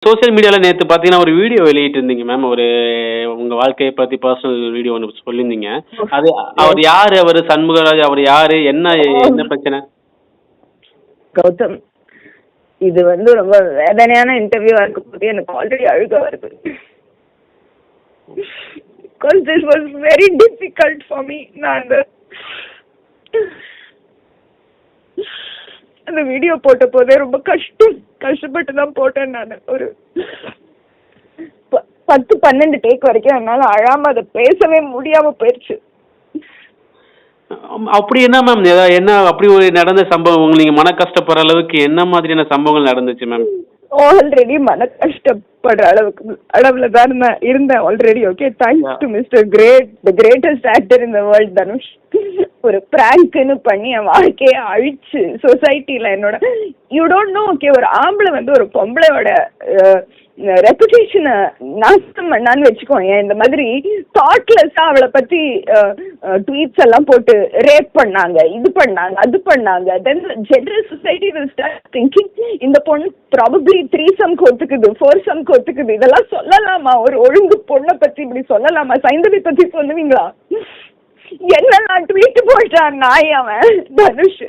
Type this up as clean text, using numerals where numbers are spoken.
Social மீடியாவில் நேற்று பார்த்தீங்கன்னா ஒரு வீடியோ வெளியிட்டு இருந்தீங்க மேம். ஒரு உங்கள் வாழ்க்கையை பற்றி பர்சனல் வீடியோ ஒன்று சொல்லியிருந்தீங்க. அது அவர் யார்? அவர் சண்முகராஜ் அவர் யார்? என்ன என்ன பிரச்சனை? கௌதம், இது ரொம்ப வேதனையான இன்டர்வியூவா இருக்க போது எனக்கு ஆல்ரெடி அழுக வருது. Because this was very difficult for me. நான் அந்த வீடியோ போட்ட போதே ரொம்ப கஷ்டப்பட்டு தான் போட்டேன். நான் ஒரு 10-12 டேக் வரைக்கும் என்னால அழாம அதை பேசவே முடியாம போயிடுச்சு. அப்படி என்ன மேம்? என்ன அப்படி ஒரு நடந்த சம்பவம் உங்களுக்கு நீங்க மன கஷ்டப்படுற அளவுக்கு என்ன மாதிரியான சம்பவங்கள் நடந்துச்சு மேம்? ஆல்ரெடி மன கஷ்டப்படுற அளவுல தான் நான் இருந்தேன் already. Okay, thanks to mister great, the greatest actor in the world Dhanush. ஒரு பிராங்க்னு பண்ணி என் வாழ்க்கையை அழிச்சு சொசைட்டில என்னோட யூ டோன்ட் நோ. ஓகே, ஒரு ஆம்பளை ஒரு பொம்பளையோட ரெப்புடேஷனை நாசம் பண்ணான்னு வச்சுக்கோங்க. இந்த மாதிரி தாட்லெஸ்ஸா அவளை பத்தி ட்வீட்ஸ் எல்லாம் போட்டு ரேப் பண்ணாங்க, இது பண்ணாங்க, அது பண்ணாங்க. Then general society will start thinking இந்த பொண்ணு ப்ராபப்ளி 3 ஒத்துக்குது, 4 ஒத்துக்குது. இதெல்லாம் சொல்லலாமா? ஒரு ஒழுங்கு பொண்ணை பத்தி இப்படி சொல்லலாமா? சைந்தவி பத்தி சொல்லுவீங்களா? என்னெல்லாம் ட்வீட் போட்டான் நாய் அவன் தனுஷ்.